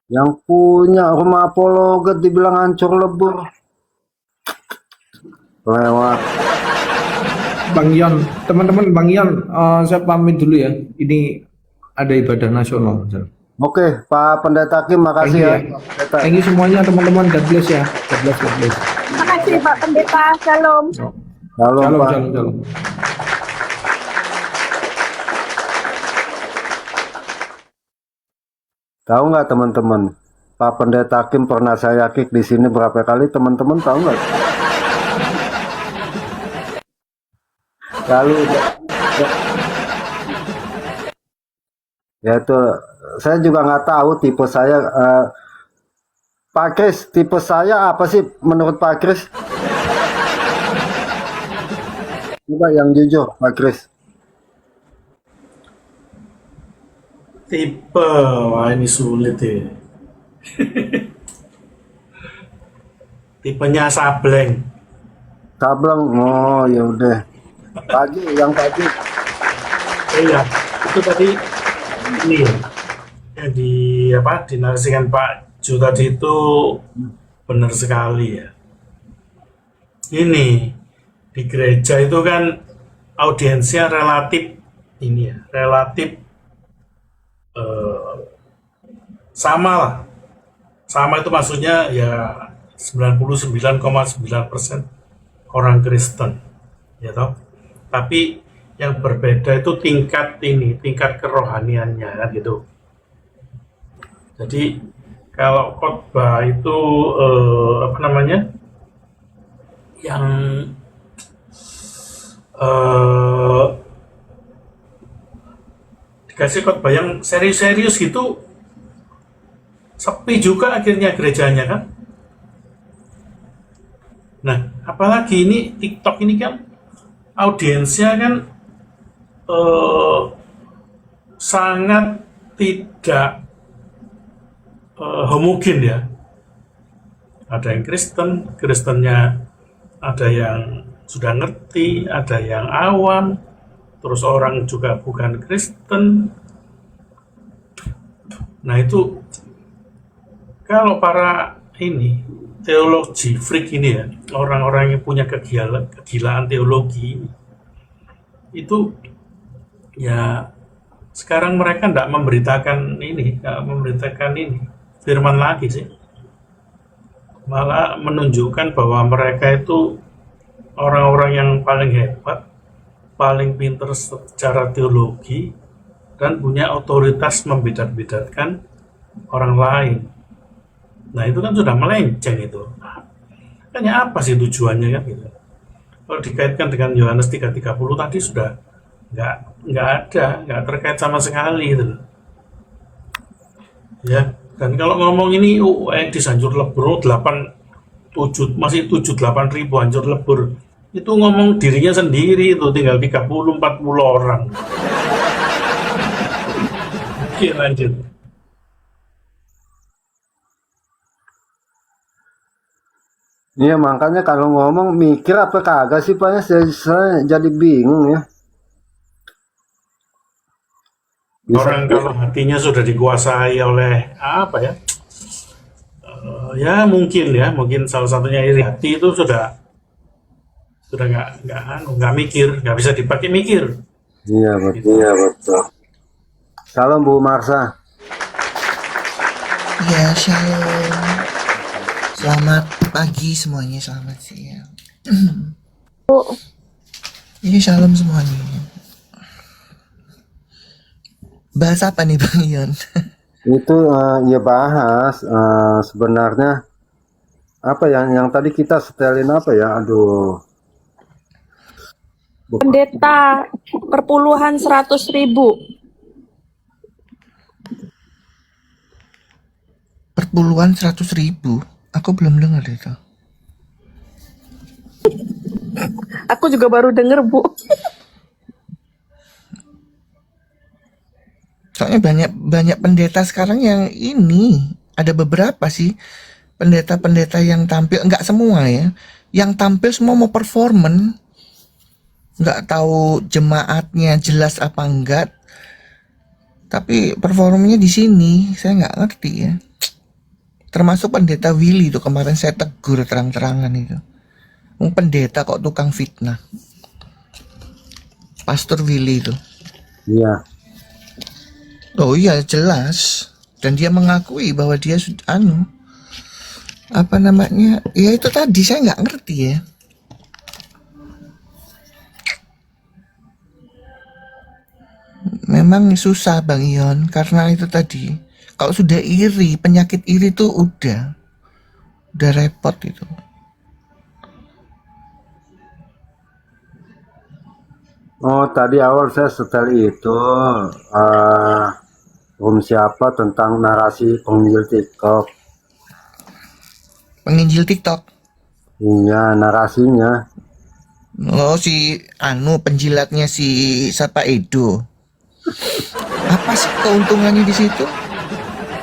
Yang punya rumah apologet dibilang hancur lebur. Lewat. Bang Yon, teman-teman Bang Yon, saya pamit dulu ya. Ini ada ibadah nasional. Oke, Pak Pendeta Kim, makasih Thank you ya. ya. Thank you semuanya teman-teman. God bless ya. God bless. Terima kasih Pak Pendeta. Shalom. Shalom, Pak. Shalom. Tahu nggak teman-teman? Pak Pendeta Kim pernah saya kick di sini berapa kali, teman-teman tahu nggak? Lalu ya itu saya juga nggak tahu tipe saya. Pak Kris, tipe saya apa sih menurut Pak Kris? Coba yang jujur, Pak Kris. Tipe, wah ini sulit ya. Tipenya sableng. Sableng, oh ya udah. Pagi, yang pagi. Iya, itu tadi ini ya, yang dinarasikan Pak Ju tadi itu benar sekali ya. Ini di gereja itu kan audiensnya relatif ini ya, relatif sama lah. Sama itu maksudnya ya 99,9% orang Kristen, ya toh. Tapi yang berbeda itu tingkat kerohaniannya kan gitu. Jadi kalau khotbah itu yang dikasih khotbah yang serius-serius gitu, sepi juga akhirnya gerejanya kan. Nah, apalagi ini TikTok ini kan audiensnya kan sangat tidak homogen ya. Ada yang Kristennya ada yang sudah ngerti, ada yang awam, terus orang juga bukan Kristen. Nah itu kalau para ini teologi freak ini ya, orang-orang yang punya kegilaan teologi itu ya sekarang mereka tidak memberitakan ini firman lagi sih, malah menunjukkan bahwa mereka itu orang-orang yang paling hebat, paling pintar secara teologi, dan punya otoritas membedat-bedatkan orang lain. Nah itu kan sudah melenceng itu. Makanya apa sih tujuannya kan gitu. Kalau dikaitkan dengan Yohanes 3:30 tadi sudah nggak terkait sama sekali itu. Ya, dan kalau ngomong ini edis hancur lebur masih 7-8 ribu hancur lebur. Itu ngomong dirinya sendiri itu tinggal 30-40 orang. Oke, lanjut. Iya, makanya kalau ngomong mikir apa kagak sih Pak, ya? Saya jadi bingung ya. Orang kalau hatinya sudah dikuasai oleh apa ya? Ya mungkin salah satunya iri hati itu sudah nggak mikir, nggak bisa dipakai mikir. Iya betul. Iya betul. Salam Bu Marsa. Ya, shalom. Selamat pagi semuanya, selamat siang. Iya, shalom semuanya. Bahas apa nih Bang Ion? Itu ya bahas sebenarnya apa yang tadi kita setelin apa ya? Aduh. Pendeta perpuluhan 100.000. Perpuluhan 100.000. Aku belum dengar itu. Aku juga baru denger, Bu. Soalnya banyak pendeta sekarang yang ini, ada beberapa sih pendeta-pendeta yang tampil, enggak semua ya, yang tampil semua mau performan, nggak tahu jemaatnya jelas apa enggak, tapi performanya di sini saya nggak ngerti ya. Termasuk pendeta Willy itu kemarin saya tegur terang-terangan itu. Pendeta kok tukang fitnah. Pastor Willy itu. Iya. Oh iya jelas. Dan dia mengakui bahwa dia ya itu tadi saya nggak ngerti ya. Memang susah Bang Ion karena itu tadi. Kalau sudah iri, penyakit iri tuh udah repot itu. Oh tadi awal saya setel itu siapa tentang narasi penginjil TikTok. Penginjil TikTok. Iya narasinya. Oh si penjilatnya si siapa Edo. Apa sih keuntungannya di situ?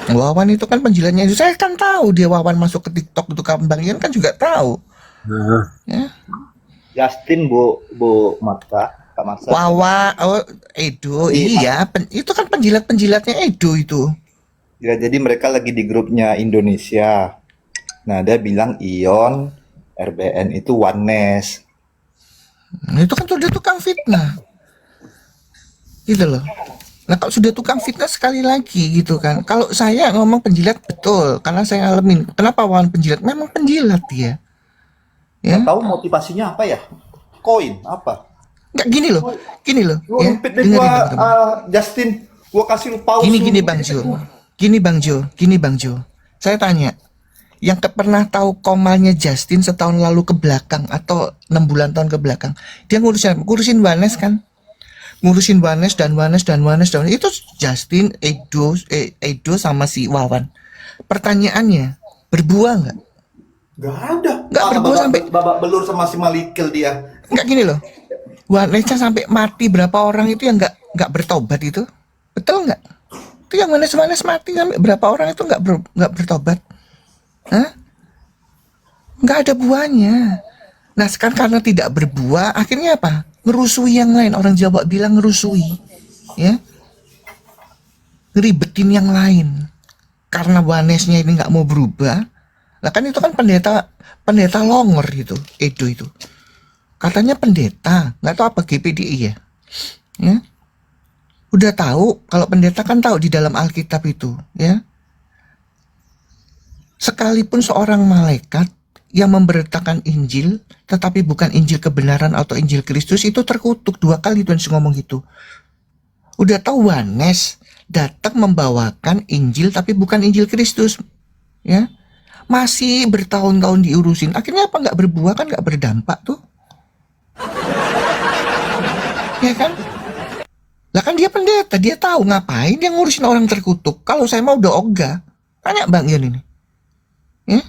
Wawan itu kan penjilatnya itu. Saya kan tahu dia Wawan masuk ke TikTok itu, Bang Ian kan juga tahu. Nah. Ya. Justin Bu Marta. Kak Maksa. Wawa, oh Edo, iya, itu kan penjilat-penjilatnya Edo itu. Ya, jadi mereka lagi di grupnya Indonesia. Nah, dia bilang Ion RBN itu oneness. Itu kan sudah tukang fitnah, gitu loh. Nah kalau sudah tukang fitnah sekali lagi gitu kan. Kalau saya ngomong penjilat betul, karena saya ngalamin. Kenapa Wawan penjilat? Memang penjilat dia. Ya, Nggak tahu motivasinya apa ya? Koin apa? nggak gini loh, Lu ya. ngepit deh Dengerin gua, teman-teman. Justin. Gua kasih lu palsu. Gini Bang Jo. Saya tanya, yang pernah tahu komalnya Justin setahun lalu ke belakang atau 6 bulan tahun ke belakang, dia ngurusin Wanes kan? Ngurusin Wanes dan Wanes. Itu Justin, Edo sama si Wawan. Pertanyaannya, berbuah nggak? Nggak ada. Nggak berbuah sampai babak belur sama si Malikil dia. nggak gini loh. Wanesnya sampai mati berapa orang itu yang nggak bertobat itu? Betul nggak? Itu yang Wanes mati sampai berapa orang itu nggak bertobat? Hah? Nggak ada buahnya. Nah sekarang karena tidak berbuah, akhirnya apa? Ngerusui yang lain. Orang Jawa bilang ngerusui, ya, ngeribetin yang lain. Karena Wanesnya ini nggak mau berubah. Nah kan itu kan pendeta longor gitu, Edo itu. Katanya pendeta, nggak tahu apa GPDI ya. Udah tahu, kalau pendeta kan tahu di dalam Alkitab itu, ya. Sekalipun seorang malaikat yang memberitakan Injil, tetapi bukan Injil kebenaran atau Injil Kristus, itu terkutuk. 2 kali Tuhan ngomong gitu. Udah tahu Wanes datang membawakan Injil tapi bukan Injil Kristus, ya. Masih bertahun-tahun diurusin. Akhirnya apa? Nggak berbuah kan, nggak berdampak tuh. Ya kan? Lah kan dia pendeta, dia tahu ngapain dia ngurusin orang terkutuk. Kalau saya mau udah ogah. Tanya Bang Ion ini. Ya?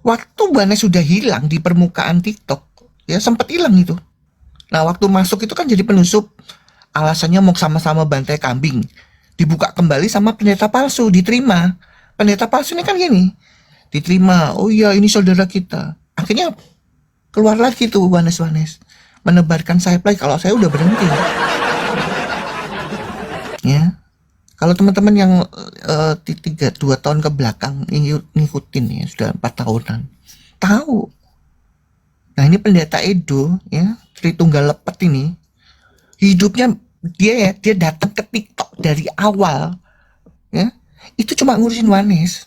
Waktu Wanes sudah hilang di permukaan TikTok, ya sempat hilang itu. Nah waktu masuk itu kan jadi penusup. Alasannya mau sama-sama bantai kambing. Dibuka kembali sama pendeta palsu, diterima. Pendeta palsu ini kan gini, diterima. Oh iya ini saudara kita. Akhirnya keluar lagi tuh Wanes menebarkan sayap lagi. Kalau saya udah berhenti. Ya, kalau teman-teman yang 2 tahun ke belakang ngikutin ya, sudah 4 tahunan, tahu. Nah ini pendeta Edo, ya, Tritunggal Lepet ini, hidupnya dia datang ke TikTok dari awal, ya, itu cuma ngurusin Wanes.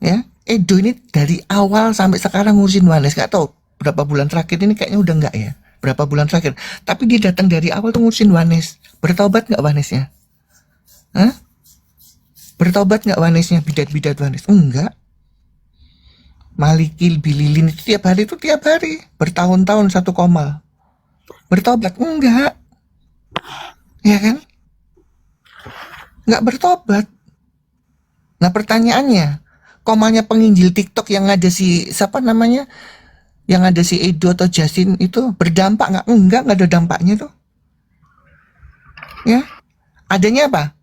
Ya, Edo ini dari awal sampai sekarang ngurusin Wanes. Gak tahu berapa bulan terakhir ini kayaknya udah enggak ya. Berapa bulan terakhir. Tapi dia datang dari awal tuh ngurusin Wanes. Bertobat nggak Wanesnya? Hah? Bertobat nggak Wanesnya? Bidat-bidat Wanes? Enggak. Malikil, Bililin itu tiap hari. Bertahun-tahun 1 komal. Bertobat? Enggak. Ya kan? Nggak bertobat. Nah pertanyaannya, komalnya penginjil TikTok yang ada siapa namanya? Yang ada si Edo atau Justin itu berdampak nggak? Enggak ada dampaknya tuh. Ya, adanya apa?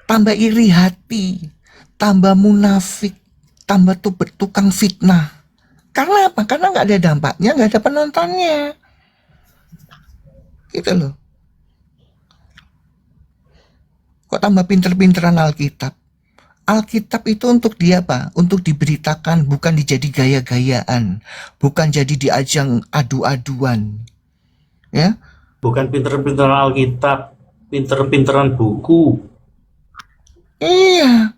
Tambah iri hati, tambah munafik, tambah tuh tukang fitnah. Karena apa? Karena nggak ada dampaknya, nggak ada penontonnya. Gitu loh. Kok tambah pinter-pinteran Alkitab? Alkitab itu untuk dia apa? Untuk diberitakan, bukan dijadi gaya-gayaan, bukan jadi diajang adu-aduan. Ya, Bukan pinter-pinteran Alkitab, pinter-pinteran buku. iya.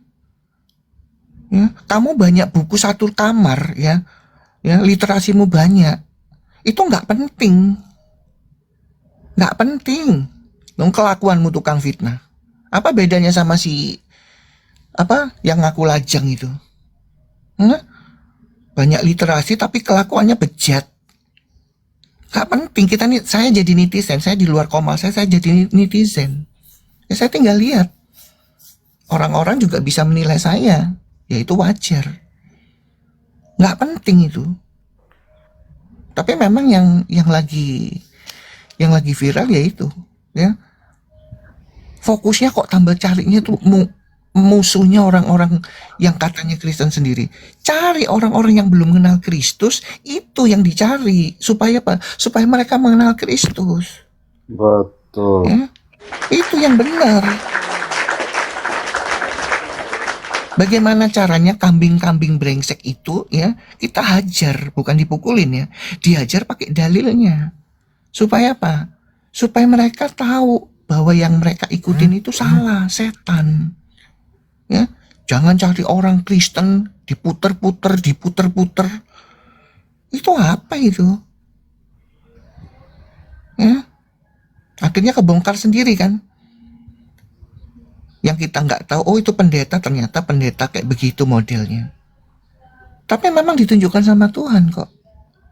Ya, kamu banyak buku 1 kamar, ya. Ya, literasimu banyak. Itu nggak penting. Nggak penting. Dong kelakuanmu tukang fitnah. Apa bedanya sama si yang ngaku lajang itu? Banyak literasi tapi kelakuannya bejat. Nggak penting. Saya jadi netizen, saya di luar komal saya jadi netizen. Ya saya tinggal lihat. Orang-orang juga bisa menilai saya, ya itu wajar. Nggak penting itu. Tapi memang yang lagi viral ya itu, ya. Fokusnya kok tambah carinya tuh musuhnya orang-orang yang katanya Kristen sendiri. Cari orang-orang yang belum mengenal Kristus, itu yang dicari. Supaya apa? Supaya mereka mengenal Kristus. Betul. Ya, itu yang benar. Bagaimana caranya kambing-kambing brengsek itu ya kita hajar, bukan dipukulin ya, dihajar pakai dalilnya. Supaya apa? Supaya mereka tahu bahwa yang mereka ikutin itu salah, setan. Ya, jangan cari orang Kristen diputer-puter. Itu apa itu? Ya, akhirnya kebongkar sendiri kan. Yang kita nggak tahu, oh itu pendeta, ternyata pendeta kayak begitu modelnya. Tapi memang ditunjukkan sama Tuhan kok.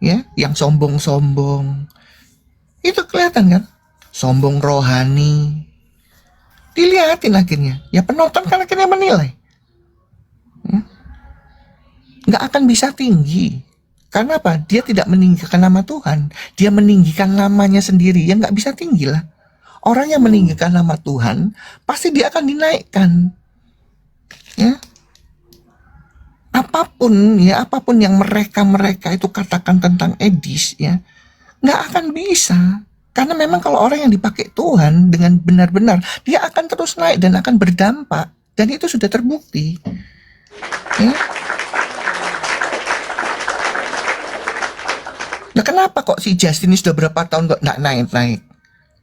Ya, yang sombong-sombong. Itu kelihatan kan? Sombong rohani. Dilihatin akhirnya. Ya penonton kan akhirnya menilai. Nggak akan bisa tinggi. Karena apa? Dia tidak meninggikan nama Tuhan. Dia meninggikan namanya sendiri. Ya nggak bisa tinggi lah. Orang yang meninggikan nama Tuhan, pasti dia akan dinaikkan. Ya. Apapun yang mereka itu katakan tentang Edis, ya, nggak akan bisa. Karena memang kalau orang yang dipakai Tuhan dengan benar-benar, dia akan terus naik dan akan berdampak. Dan itu sudah terbukti. Ya. Nah kenapa kok si Justin ini sudah berapa tahun kok nggak naik-naik?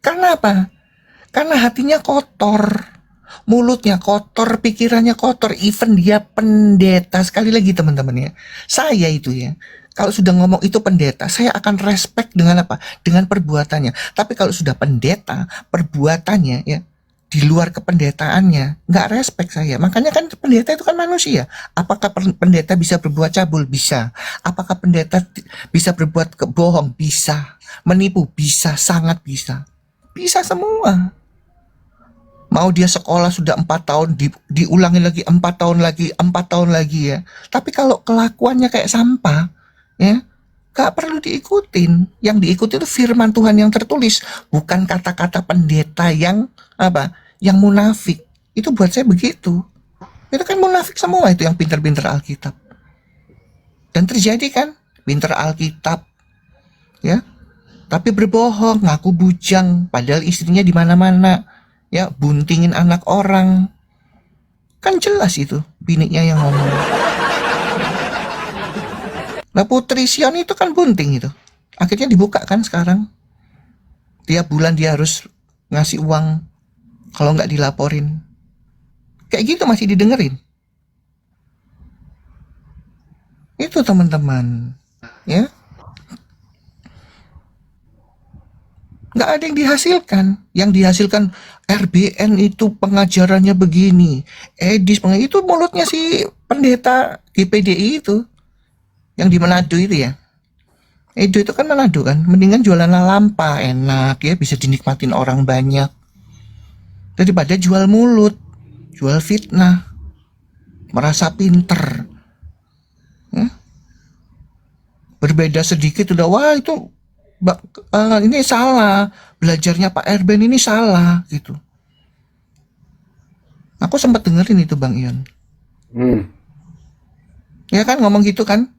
Karena apa? Karena hatinya kotor, mulutnya kotor, pikirannya kotor, even dia pendeta. Sekali lagi teman-teman ya, saya itu ya, kalau sudah ngomong itu pendeta, saya akan respect dengan apa? Dengan perbuatannya. Tapi kalau sudah pendeta, perbuatannya ya, di luar kependetaannya, nggak respect saya. Makanya kan pendeta itu kan manusia. Apakah pendeta bisa berbuat cabul? Bisa. Apakah pendeta bisa berbuat bohong? Bisa. Menipu? Bisa, sangat bisa. Bisa semua. Mau dia sekolah sudah 4 tahun, diulangi lagi 4 tahun lagi, 4 tahun lagi ya. Tapi kalau kelakuannya kayak sampah, ya, gak perlu diikutin. Yang diikuti itu firman Tuhan yang tertulis, bukan kata-kata pendeta yang apa? Yang munafik. Itu buat saya begitu. Itu kan munafik semua itu yang pinter-pinter Alkitab. Dan terjadi kan, pinter Alkitab, ya. Tapi berbohong, ngaku bujang, padahal istrinya di mana-mana. Ya, buntingin anak orang. Kan jelas itu biniknya yang ngomong. Nah Putri Sion itu kan bunting itu. Akhirnya dibuka kan sekarang. Tiap bulan dia harus ngasih uang. Kalau nggak dilaporin. Kayak gitu masih didengerin. Itu teman-teman. Ya. Nggak ada yang dihasilkan. Yang dihasilkan RBN itu pengajarannya begini. Edis itu mulutnya si pendeta GPDI itu. Yang di Manado itu ya. Edo itu kan Manado kan. Mendingan jualan lampa, enak ya. Bisa dinikmatin orang banyak. Daripada jual mulut. Jual fitnah. Merasa pinter. Ya. Berbeda sedikit udah, wah itu ini salah, belajarnya Pak Erben ini salah gitu. Aku sempat dengerin itu Bang Ion. Ya kan ngomong gitu kan?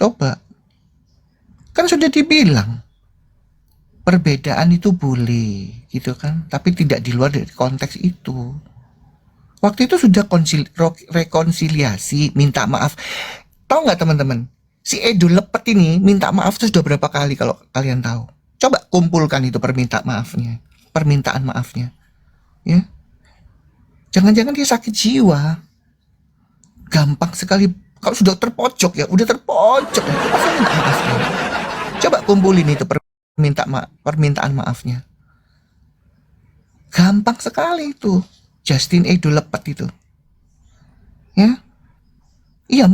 Coba, kan sudah dibilang perbedaan itu boleh gitu kan, tapi tidak di luar dari konteks itu. Waktu itu sudah rekonsiliasi, minta maaf. Tahu nggak teman-teman? Si Edo Lepet ini minta maaf itu sudah berapa kali kalau kalian tahu. Coba kumpulkan itu permintaan maafnya. Ya. Jangan-jangan dia sakit jiwa. Gampang sekali kalau sudah terpojok ya, udah terpojok ya, pasti minta maafnya. Coba kumpulin itu permintaan maafnya. Gampang sekali itu. Justin Edo Lepet itu. Ya. Iya.